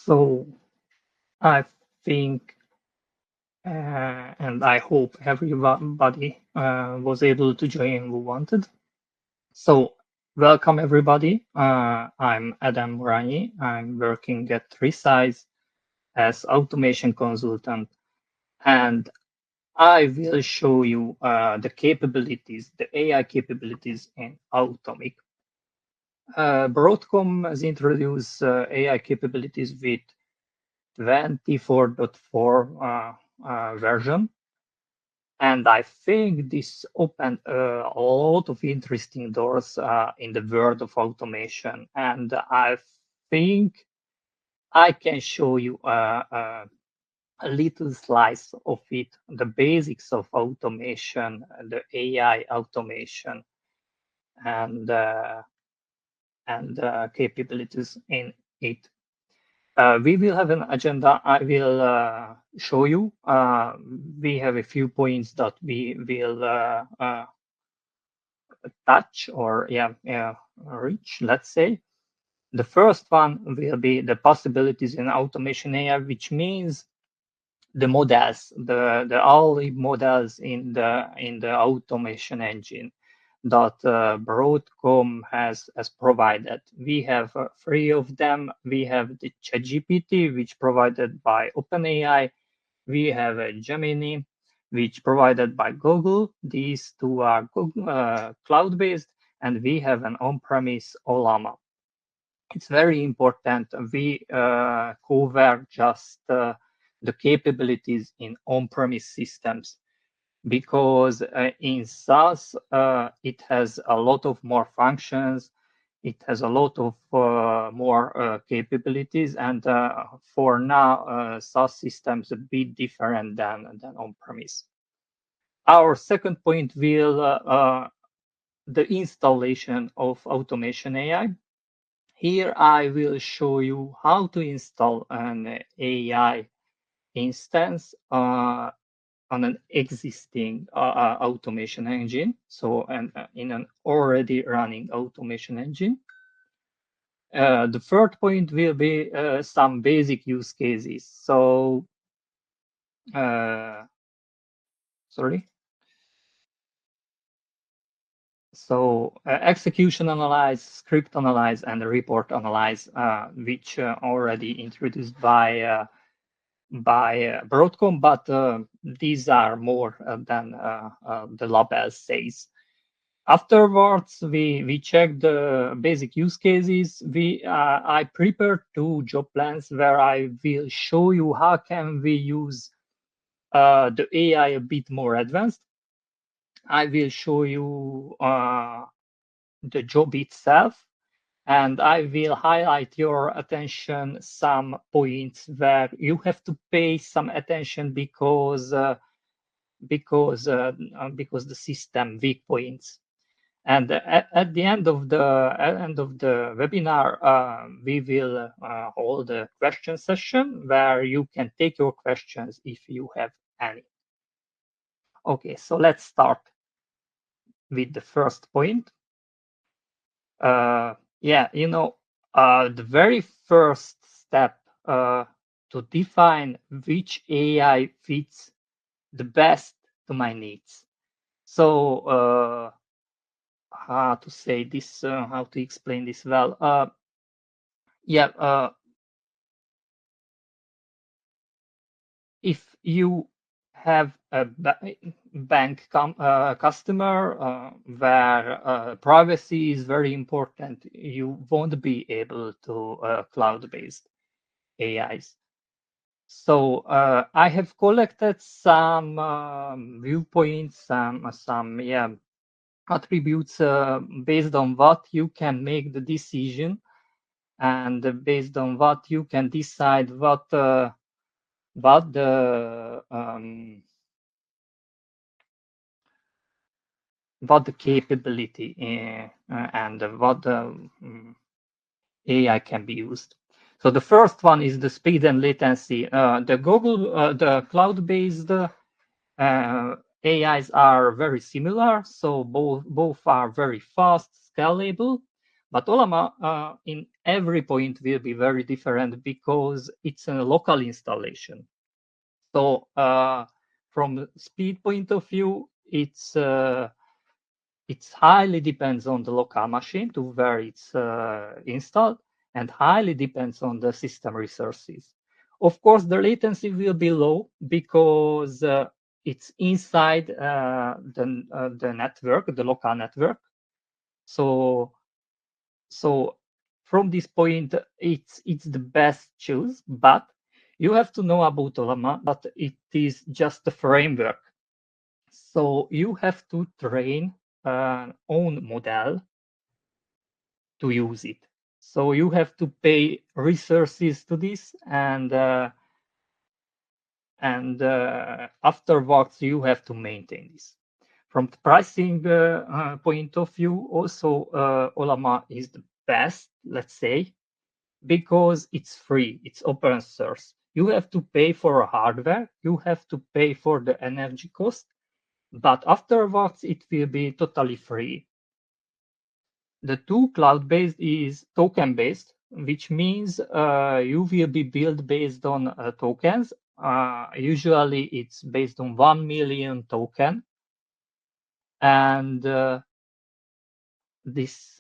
So I think, and I hope everybody was able to join who wanted. So welcome everybody. I'm Adam Rani. I'm working at Tricise as automation consultant, and I will show you the capabilities, the AI capabilities in Automic. Broadcom has introduced AI capabilities with 24.4 version. And I think this opened a lot of interesting doors in the world of automation. And I think I can show you a little slice of it, the basics of automation, the AI automation, and capabilities in it. We will have an agenda. I will show you. We have a few points that we will touch or reach, let's say. The first one will be the possibilities in automation AI, which means the models, the early models in the automation engine that Broadcom has provided. We have three of them. We have the ChatGPT, which provided by OpenAI. We have a Gemini, which provided by Google. These two are cloud-based, and we have an on-premise Olama. It's very important. We cover just the capabilities in on-premise systems, because in SaaS, it has a lot of more functions. It has a lot of more capabilities. And for now, SaaS systems a bit different than on-premise. Our second point will the installation of automation AI. Here I will show you how to install an AI instance on an existing automation engine, so in an already running automation engine. The third point will be some basic use cases. So, sorry. So execution analyze, script analyze, and report analyze, which already introduced by Broadcom, but these are more than the label says. Afterwards, we check the basic use cases. I prepared two job plans where I will show you how can we use the AI a bit more advanced. I will show you the job itself, and I will highlight your attention some points where you have to pay some attention because the system weak points. And at the end of the webinar, we will hold a question session where you can take your questions if you have any. Okay, so let's start with the first point. The very first step to define which AI fits the best to my needs. So how to say this? How to explain this well? If you have a bank customer where privacy is very important, you won't be able to cloud-based AIs. So I have collected some viewpoints, some attributes based on what you can make the decision, and based on what you can decide what the capability and what the AI can be used. So the first one is the speed and latency. The cloud-based AIs are very similar, so both are very fast, scalable, But Olama in every point will be very different because it's a local installation. So from speed point of view, it's highly depends on the local machine to where it's installed, and highly depends on the system resources. Of course, the latency will be low because it's inside the network, the local network. So from this point, it's the best choice. But you have to know about Olama that it is just a framework. So you have to train an own model to use it. So you have to pay resources to this, and afterwards you have to maintain this. From the pricing point of view, also Olama is the best, let's say, because it's free, it's open source. You have to pay for hardware, you have to pay for the energy cost, but afterwards it will be totally free. The two cloud-based is token-based, which means you will be billed based on tokens. Usually it's based on 1 million token. And this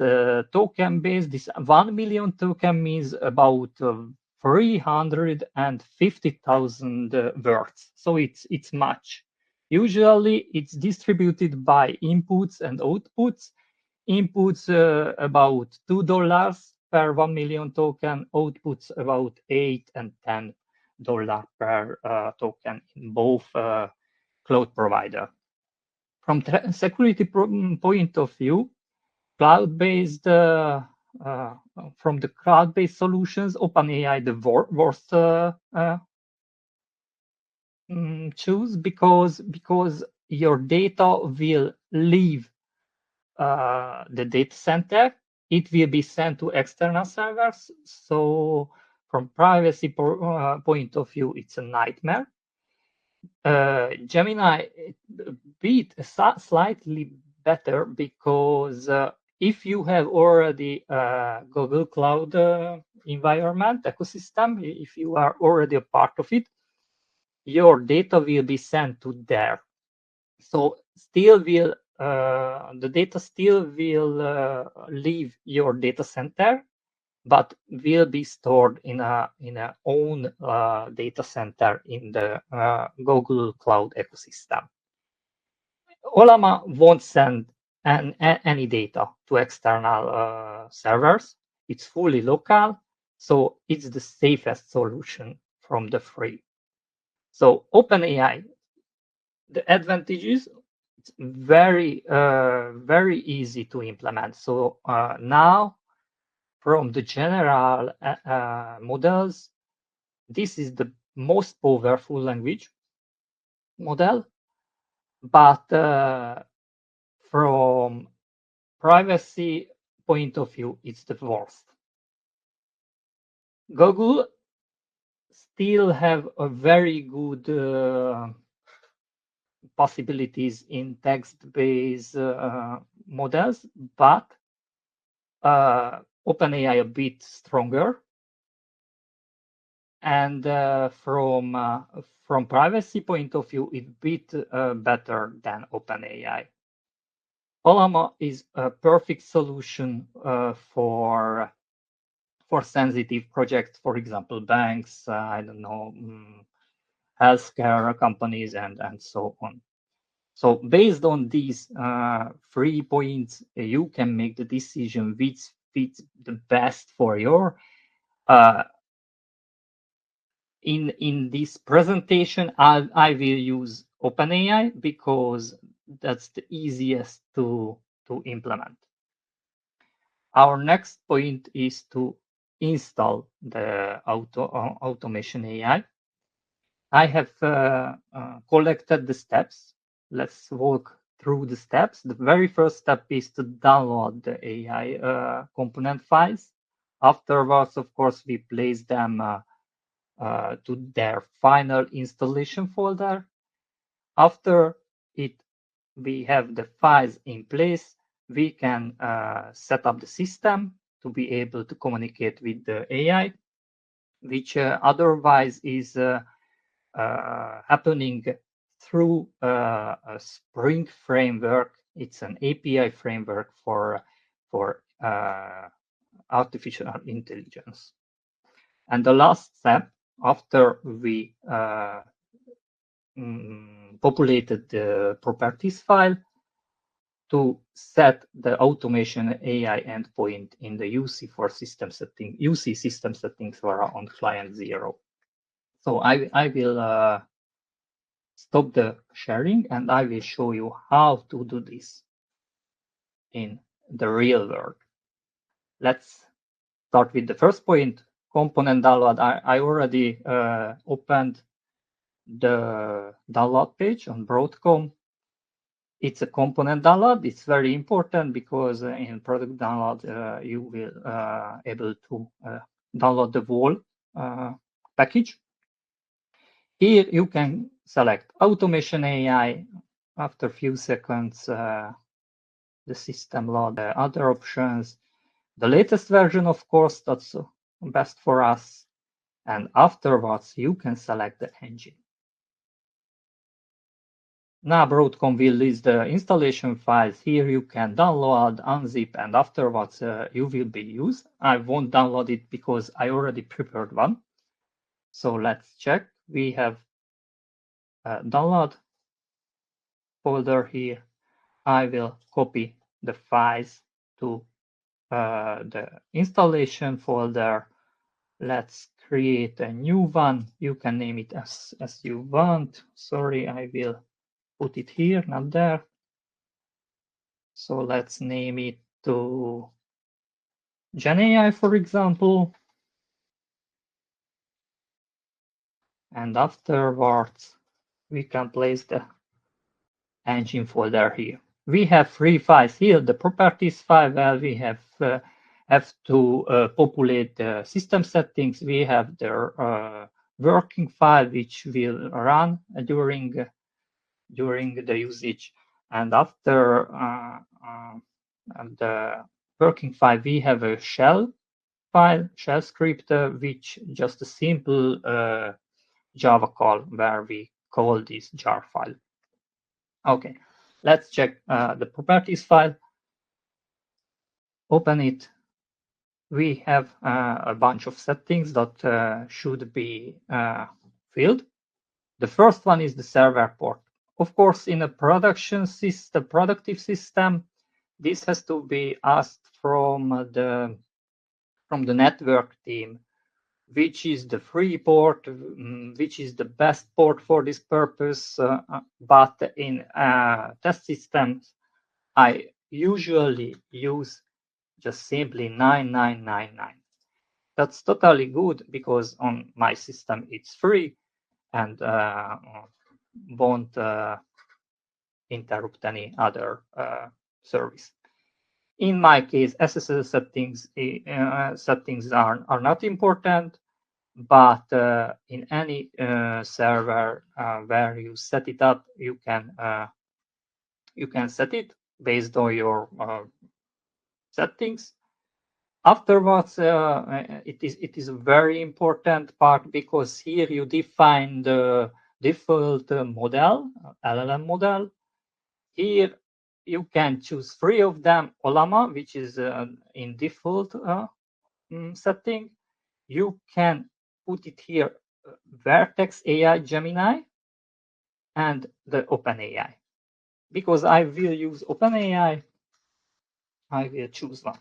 token-based, this 1 million token means about 350,000 words. So it's much. Usually it's distributed by inputs and outputs. Inputs about $2 per 1 million token, outputs about $8 and $10 per token in both cloud provider. From security point of view, cloud-based from the cloud-based solutions, OpenAI the worst choose because your data will leave the data center. It will be sent to external servers. So from privacy point of view, it's a nightmare. Gemini beat slightly better because if you have already Google Cloud environment ecosystem, if you are already a part of it, your data will be sent to there. So still will the data still will leave your data center, but will be stored in a own data center in the Google Cloud ecosystem. Olama won't send any data to external servers. It's fully local, so it's the safest solution from the free. So OpenAI, the advantages, it's very very easy to implement. So now from the general models, this is the most powerful language model, but from privacy point of view, it's the worst. Google still have a very good possibilities in text-based models, but OpenAI a bit stronger. And from privacy point of view, it's a bit better than OpenAI. Olama is a perfect solution for sensitive projects, for example, banks, I don't know, healthcare companies, and so on. So based on these 3 points, you can make the decision which fits the best for your. In this presentation, I will use OpenAI because that's the easiest to implement. Our next point is to install the automation AI. I have collected the steps. Let's walk through the steps. The very first step is to download the AI component files. Afterwards, of course, we place them to their final installation folder. After it, we have the files in place. we can set up the system to be able to communicate with the AI, which otherwise is happening through a Spring framework. It's an API framework for artificial intelligence. And the last step, after we populated the properties file, to set the automation AI endpoint in the UC for system setting, UC system settings for on client 0. So I will stop the sharing and I will show you how to do this in the real world. Let's start with the first point, component download. I already opened the download page on Broadcom. It's a component download. It's very important because in product download, you will able to download the whole package. Here you can select automation AI. After a few seconds, the system load the other options. The latest version, of course, that's best for us. And afterwards, you can select the engine. Now Broadcom will list the installation files. Here you can download, unzip, and afterwards you will be used. I won't download it because I already prepared one. So let's check. We have a download folder here. I will copy the files to the installation folder. Let's create a new one. You can name it as you want. Sorry, I will put it here, not there. So let's name it to GenAI, for example. And afterwards, we can place the engine folder here. We have 3 files here. The properties file where we have to populate the system settings. We have the working file which will run during the usage. And after the working file, we have a shell script, which just a simple Java call where we call this jar file. Okay, let's check the properties file. Open it. We have a bunch of settings that should be filled. The first one is the server port. Of course, in a production system, productive system, this has to be asked from the network team, which is the free port, which is the best port for this purpose. But in test systems, I usually use just simply 9999. That's totally good because on my system it's free and won't interrupt any other service. In my case, SSL settings are not important, but in any server where you set it up, you can set it based on your settings. Afterwards, it is a very important part because here you define the default model, LLM model. Here you can choose 3 of them. Ollama, which is in default setting. You can put it here, Vertex AI Gemini, and the OpenAI. Because I will use OpenAI, I will choose one.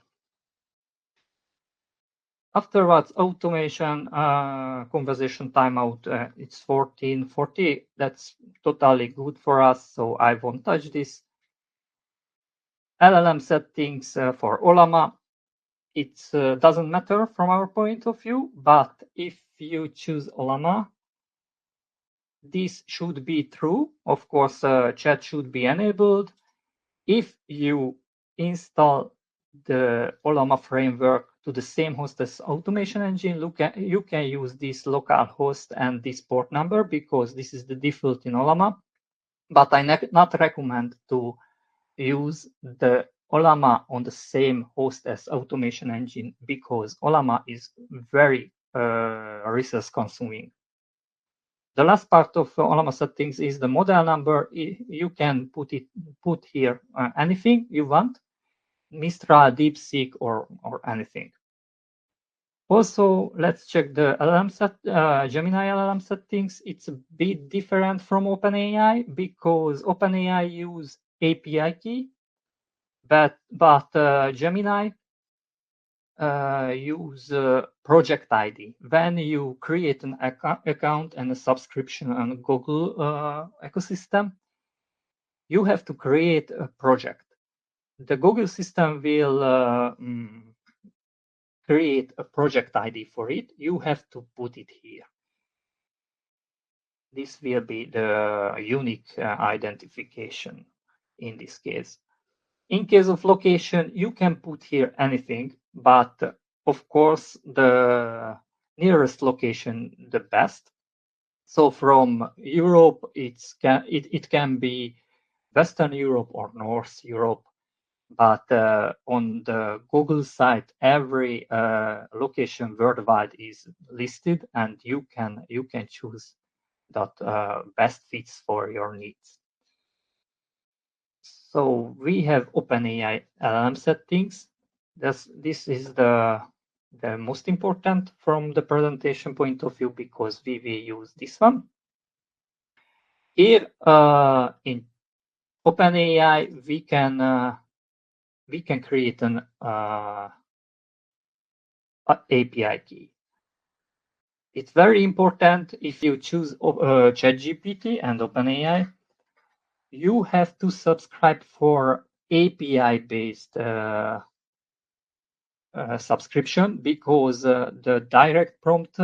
Afterwards, automation conversation timeout, it's 1440. That's totally good for us, so I won't touch this. LLM settings for Ollama, it doesn't matter from our point of view, but if you choose Ollama, this should be true. Of course, chat should be enabled. If you install the Ollama framework to the same host as automation engine, you can use this local host and this port number because this is the default in Ollama. But I not recommend to use the Ollama on the same host as automation engine because Ollama is very resource consuming. The last part of Ollama settings is the model number. You can put here anything you want, Mistral, DeepSeek, or anything. Also, let's check the Gemini LLM settings. It's a bit different from OpenAI because OpenAI use API key, but Gemini use project ID. When you create an account and a subscription on Google ecosystem, you have to create a project. The Google system will create a project ID for it. You have to put it here. This will be the unique identification in this case. In case of location, you can put here anything, but of course, the nearest location, the best. So from Europe, it can be Western Europe or North Europe, but on the Google site, every location worldwide is listed, and you can choose that best fits for your needs. So we have OpenAI LLM settings. This is the most important from the presentation point of view because we will use this one. Here in OpenAI, we can create an API key. It's very important if you choose ChatGPT and OpenAI, you have to subscribe for API-based subscription because the direct prompt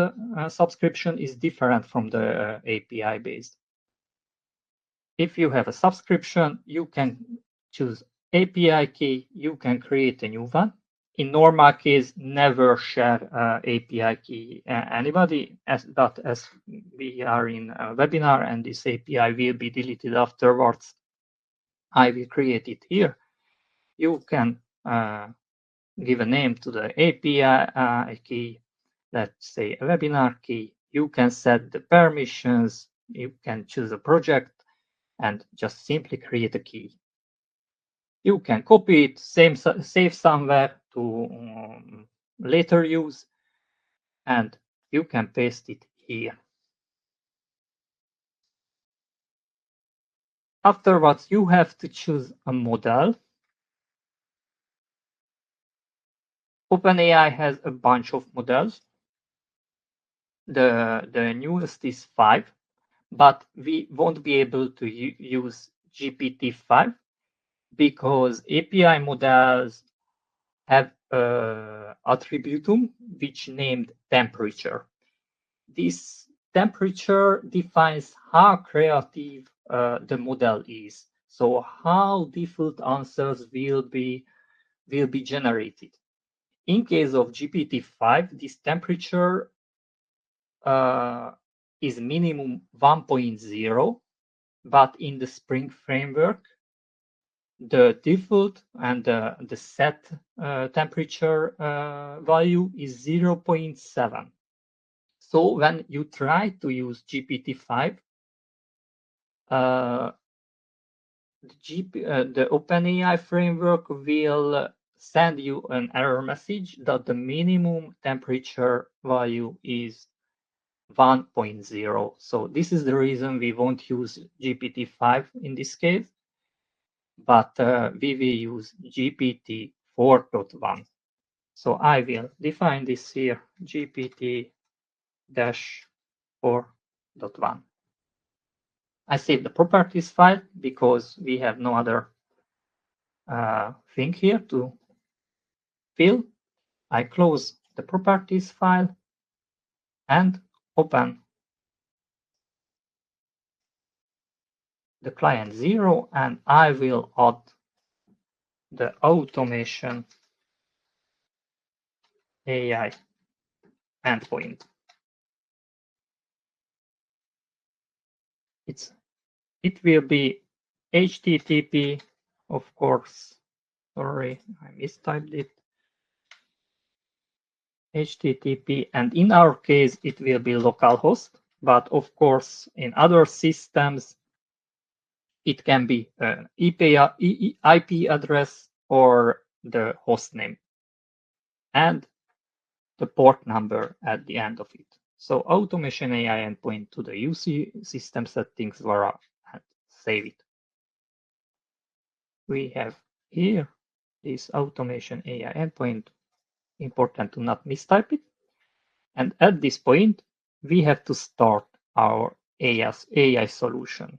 subscription is different from the API-based. If you have a subscription, you can choose API key, you can create a new one. In normal case, never share API key anybody, as we are in a webinar and this API will be deleted afterwards. I will create it here. You can give a name to the API key, let's say a webinar key. You can set the permissions, you can choose a project and just simply create a key. You can copy it, save somewhere to later use, and you can paste it here. Afterwards, you have to choose a model. OpenAI has a bunch of models. The newest is 5, but we won't be able to use GPT-5 because API models have attributum which named temperature. This temperature defines how creative the model is. So how default answers will be generated. In case of GPT-5, this temperature is minimum 1.0, but in the Spring framework, the default and the set temperature value is 0.7. So when you try to use GPT-5, the OpenAI framework will send you an error message that the minimum temperature value is 1.0. So this is the reason we won't use GPT-5 in this case, but we will use GPT 4.1. So I will define this here, GPT-4.1. I save the properties file because we have no other thing here to fill. I close the properties file and open the client 0, and I will add the automation AI endpoint. It will be HTTP, of course, Sorry, I mistyped it. HTTP, and in our case, it will be localhost. But of course, in other systems, it can be an IP address or the host name and the port number at the end of it. So Automation AI endpoint to the UC system settings var and save it. We have here this Automation AI endpoint. Important to not mistype it. And at this point, we have to start our AI solution.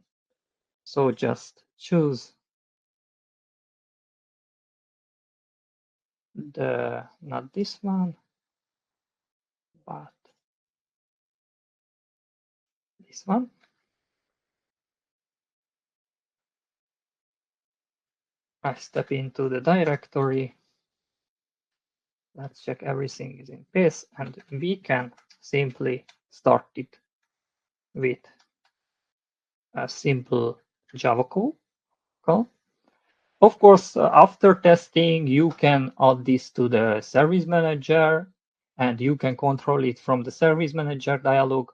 So just choose not this one, but this one. I step into the directory. Let's check everything is in place, and we can simply start it with a simple Java call. Of course, after testing, you can add this to the service manager and you can control it from the service manager dialog.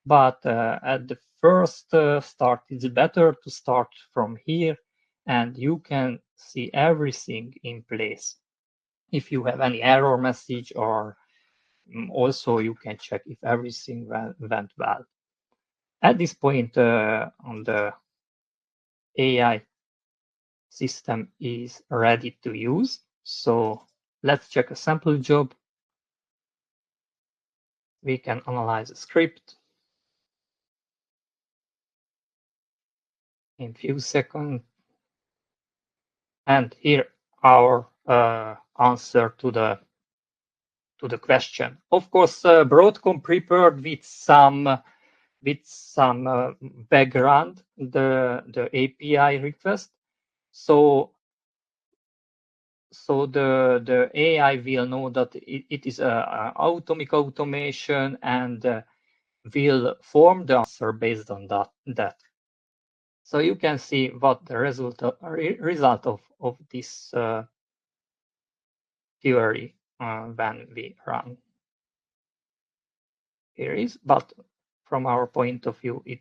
But at the first start, it's better to start from here and you can see everything in place. If you have any error message or also you can check if everything went well. At this point on the AI system is ready to use. So let's check a sample job. We can analyze a script in few seconds. And here our answer to the question. Of course, Broadcom prepared with some background the API request. So the AI will know that it is a Automic automation and will form the answer based on that. So you can see what the result of this theory when we run here is. But from our point of view, it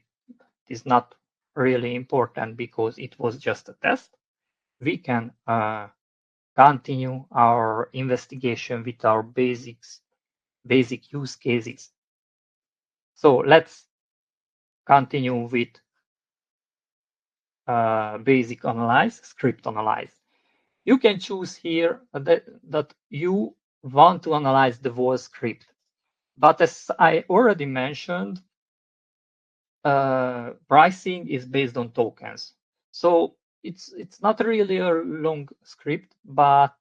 is not really important because it was just a test. We can continue our investigation with our basic use cases. So let's continue with basic analyze, script analyze. You can choose here that you want to analyze the whole script. But as I already mentioned, pricing is based on tokens. So it's not really a long script, but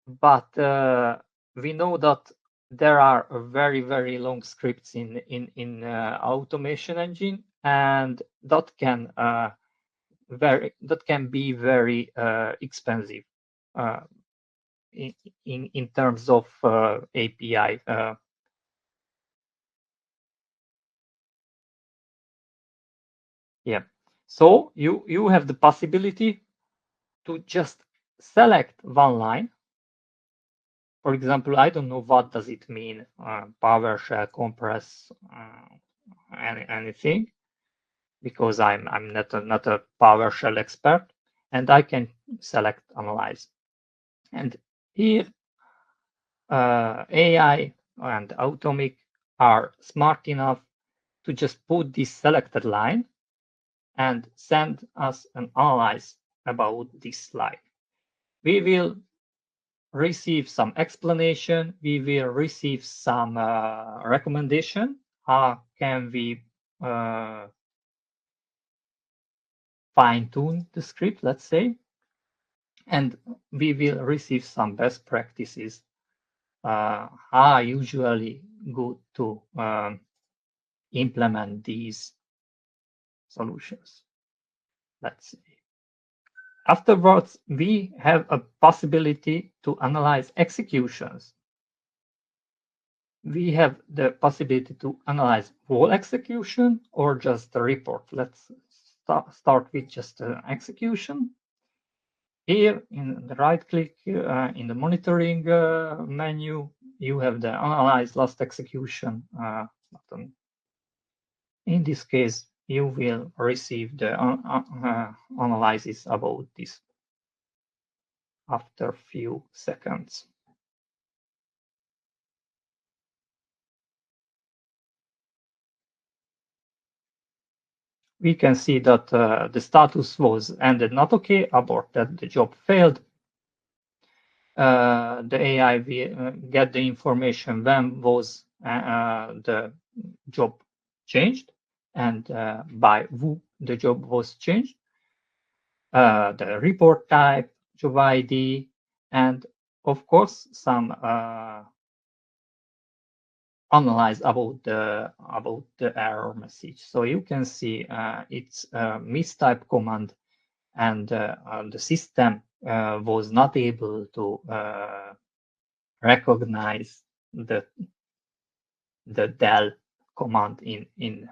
we know that there are very, very long scripts in automation engine, and that can be very expensive in terms of API. Yeah. So you have the possibility to just select one line. For example, I don't know what does it mean, PowerShell, compress, anything, because I'm not a PowerShell expert, and I can select analyze. And here, AI and Automic are smart enough to just put this selected line and send us an analyze about this line. We will receive some explanation. We will receive some recommendation. How can we fine-tune the script, let's say? And we will receive some best practices. How usually good to implement these solutions. Let's see. Afterwards, we have a possibility to analyze executions. We have the possibility to analyze whole execution or just the report. Let's start with just execution. Here in the right click in the monitoring menu, you have the analyze last execution button. In this case, you will receive the analysis about this after few seconds. We can see that the status was ended not okay, aborted, the job failed. The AI will get the information when was the job changed and by who the job was changed, the report type, job ID, and of course some analyze about the error message. So you can see it's a mistype command, and the system was not able to recognize the del command in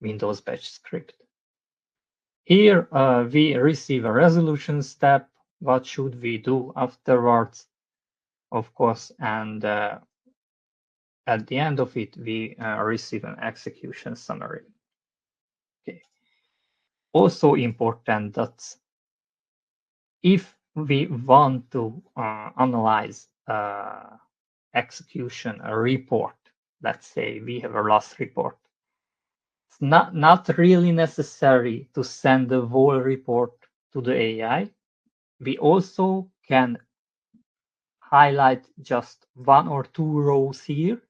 Windows Bash script. Here we receive a resolution step. What should we do afterwards? Of course, and at the end of it, we receive an execution summary. Okay. Also important that if we want to analyze execution, a report, let's say we have a loss report, it's not really necessary to send the whole report to the AI. We also can highlight just one or two rows here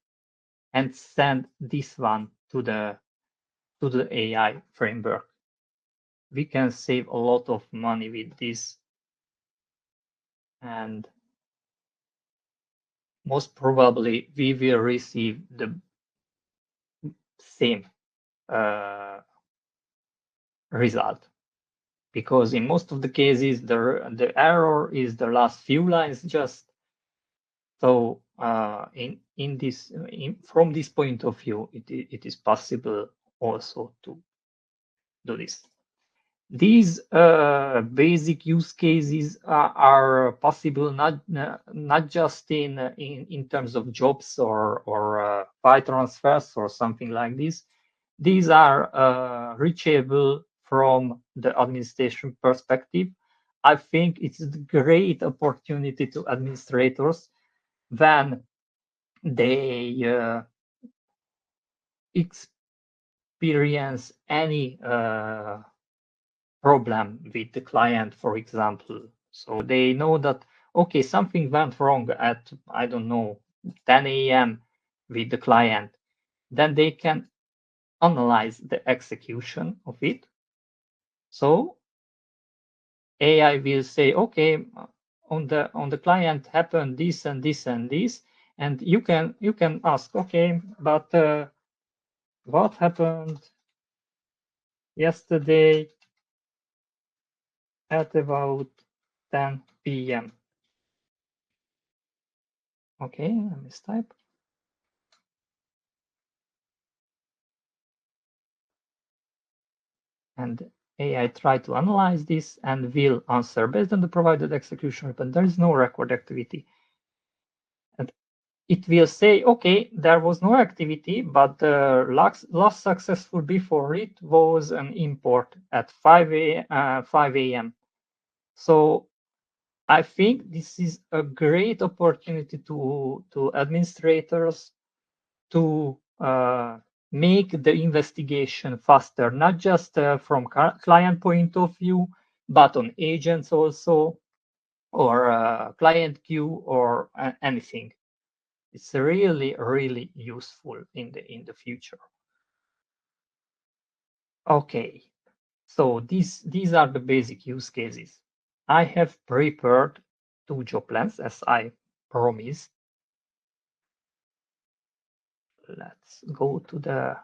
and send this one to the AI framework. We can save a lot of money with this, and most probably we will receive the same result, because in most of the cases the error is the last few lines just. So from this point of view, it is possible also to do this. These basic use cases are possible not just in terms of jobs or file transfers or something like this. These are reachable from the administration perspective. I think it's a great opportunity to administrators when they experience any problem with the client, for example. So they know that, okay, something went wrong at, I don't know, 10 a.m. with the client. Then they can analyze the execution of it. So AI will say, okay, on the client happened this and this and this, and you can ask, okay, but what happened yesterday at about 10 p.m. Okay, let me type. And AI try to analyze this and will answer based on the provided execution, but there is no record activity. And it will say, okay, there was no activity, but the last successful before it was an import at 5 a.m. So I think this is a great opportunity to administrators to make the investigation faster, not just from client point of view, but on agents also, or client queue, or anything. It's really, really useful in the future. Okay, so these are the basic use cases. I have prepared 2 job plans as I promised. Let's go to the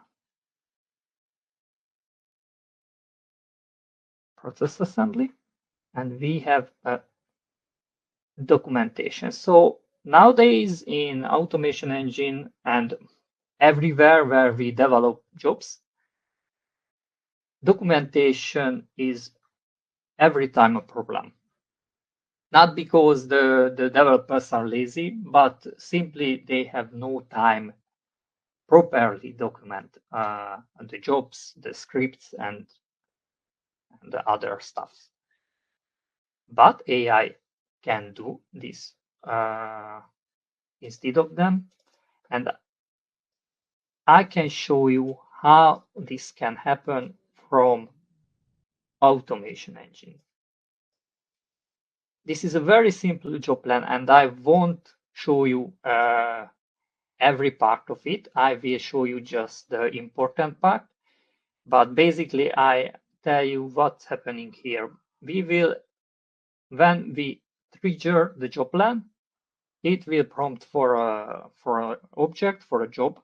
process assembly, and we have a documentation. So nowadays in automation engine and everywhere where we develop jobs, documentation is every time a problem. Not because the developers are lazy, but simply they have no time properly document the jobs, the scripts, and the other stuff. But AI can do this instead of them. And I can show you how this can happen from automation engine. This is a very simple job plan, and I won't show you every part of it. I will show you just the important part. But basically, I tell you what's happening here. We will, when we trigger the job plan, it will prompt for an object, for a job.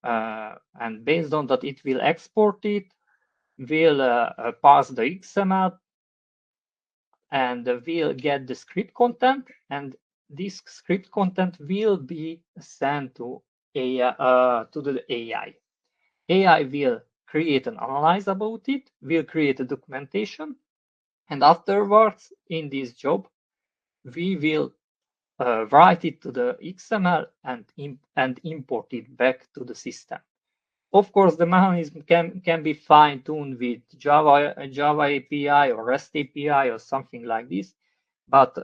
And based on that, it will export it, will pass the XML, and we'll get the script content, and this script content will be sent to the AI. AI will create an analyze about it, will create a documentation, and afterwards, in this job, we will write it to the XML and import it back to the system. Of course, the mechanism can be fine-tuned with Java API or REST API or something like this, but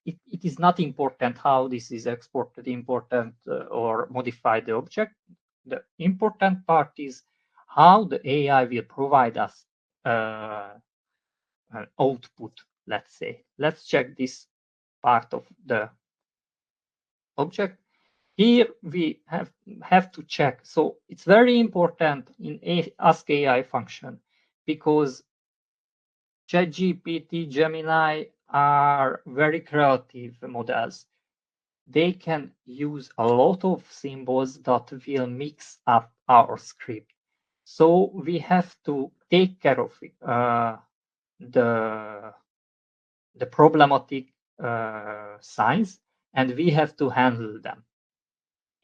it is not important how this is exported, important or modify the object. The important part is how the AI will provide us an output, let's say. Let's check this part of the object. Here we have to check. So it's very important in Ask AI function because ChatGPT, Gemini are very creative models. They can use a lot of symbols that will mix up our script. So we have to take care of it, the problematic signs, and we have to handle them.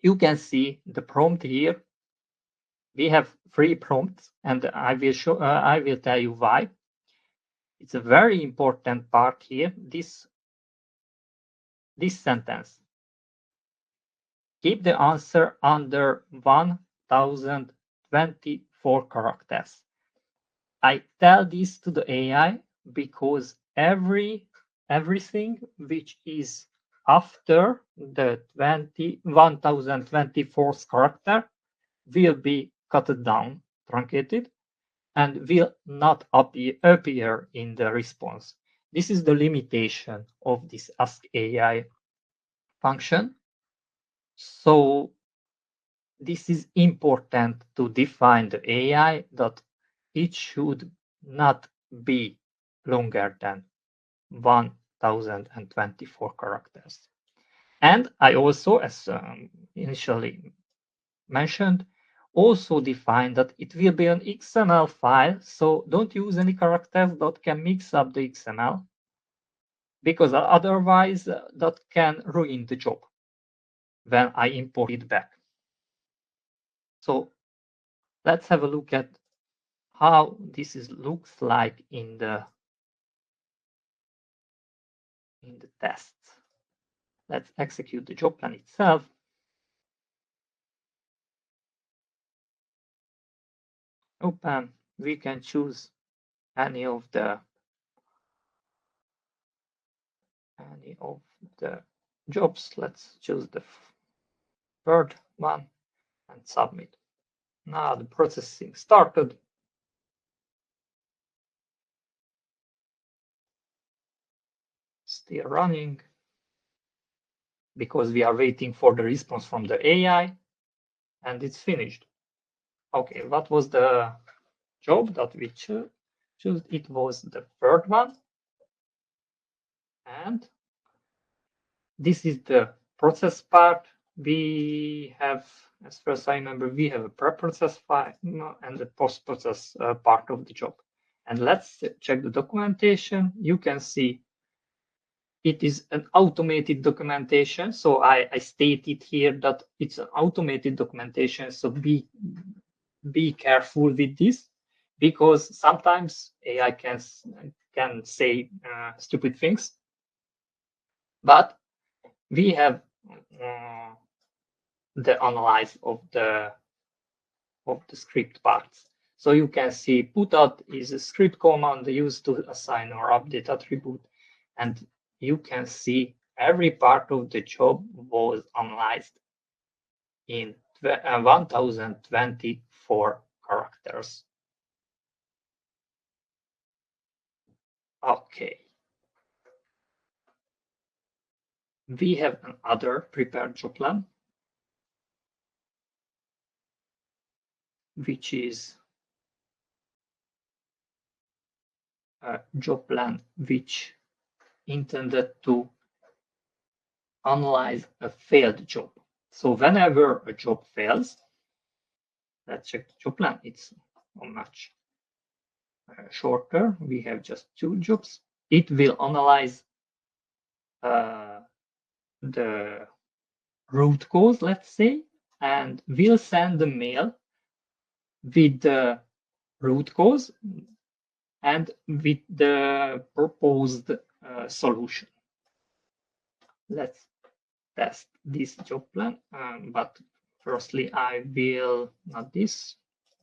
You can see the prompt here. We have 3 prompts, and I will tell you why. It's a very important part here. This sentence. Keep the answer under 1024 characters. I tell this to the AI because everything which is after the 1024th character will be cut down, truncated, and will not appear in the response. This is the limitation of this Ask AI function. So this is important to define the AI that it should not be longer than 1024 characters. And I also, as initially mentioned, also define that it will be an XML file. So don't use any characters that can mix up the XML, because otherwise that can ruin the job when I import it back. So let's have a look at how this looks like in the tests. Let's execute the job plan itself. Open. We can choose any of the jobs. Let's choose the third one and submit. Now the processing started. Still running because we are waiting for the response from the AI, and it's finished. Okay, what was the job that we chose? It was the third one. And this is the process part. We have, as far as I remember, we have a pre-process file and the post-process part of the job. And let's check the documentation. You can see it is an automated documentation. So I stated here that it's an automated documentation. So be careful with this. because sometimes AI can say stupid things, but we have the analyze of the script parts. So you can see putout is a script command used to assign or update attribute, and you can see every part of the job was analyzed in 1024 characters. Okay. We have another prepared job plan, which is a job plan which intended to analyze a failed job. So whenever a job fails, let's check the job plan. It's much shorter. We have just 2 jobs. It will analyze the root cause, let's say, and will send the mail with the root cause and with the proposed solution. Let's test this job plan, but firstly I will, not this,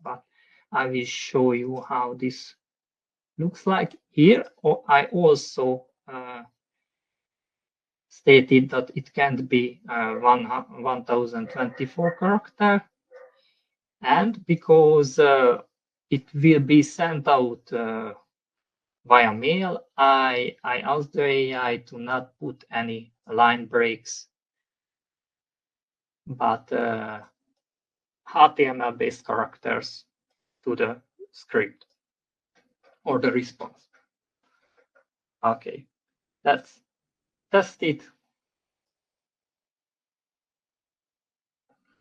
but I will show you how this looks like here. I also stated that it can't be 1024 character, and because it will be sent out via mail, I asked the AI to not put any line breaks, but HTML-based characters to the script or the response. Okay, let's test it.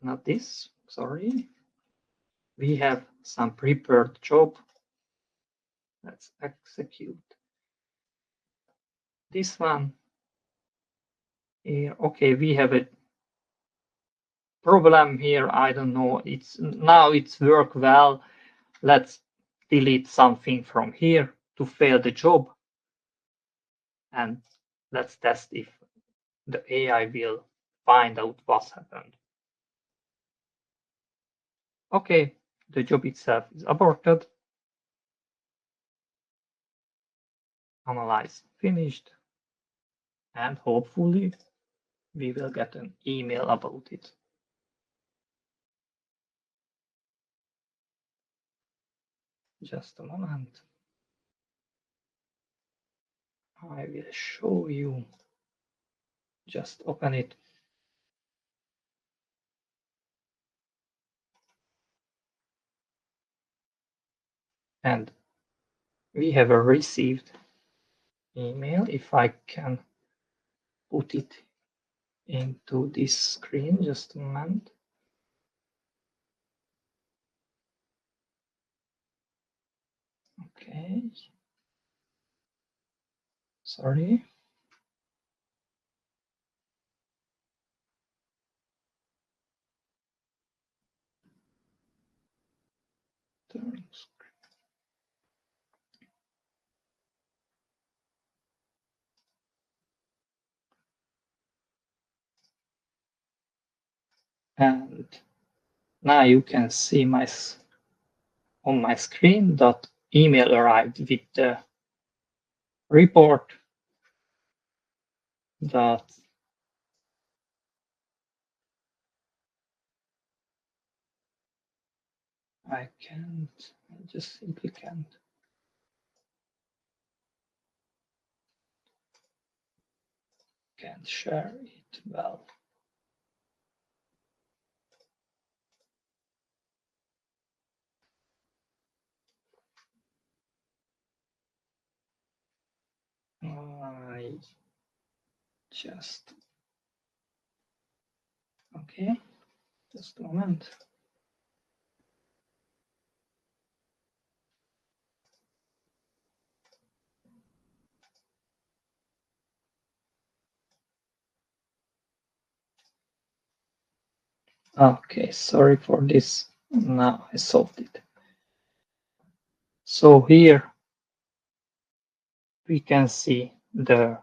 Not this, sorry. We have some prepared job. Let's execute this one. Here, okay, we have a problem here. I don't know. It's work well. Let's delete something from here to fail the job. And let's test if the AI will find out what's happened. Okay, the job itself is aborted. Analyze finished. And hopefully we will get an email about it. Just a moment. I will show you. Just open it. And we have a received email. If I can put it into this screen, just a moment. Okay. Sorry. And now you can see on my screen that email arrived with the report that I just simply can't. Can't share it well. I just, okay, just a moment. Okay, sorry for this. Now I solved it. So here we can see the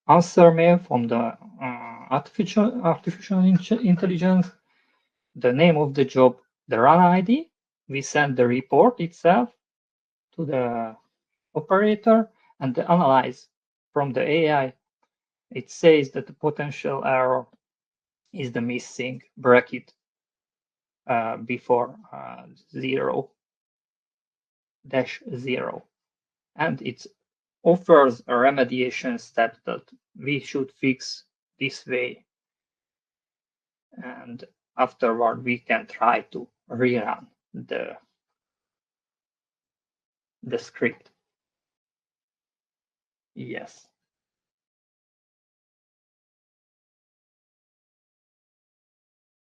answer mail from the artificial intelligence, the name of the job, the run ID. We send the report itself to the operator and the analyze from the AI. It says that the potential error is the missing bracket before 0-0, and it offers a remediation step that we should fix this way, and afterward we can try to rerun the script. Yes.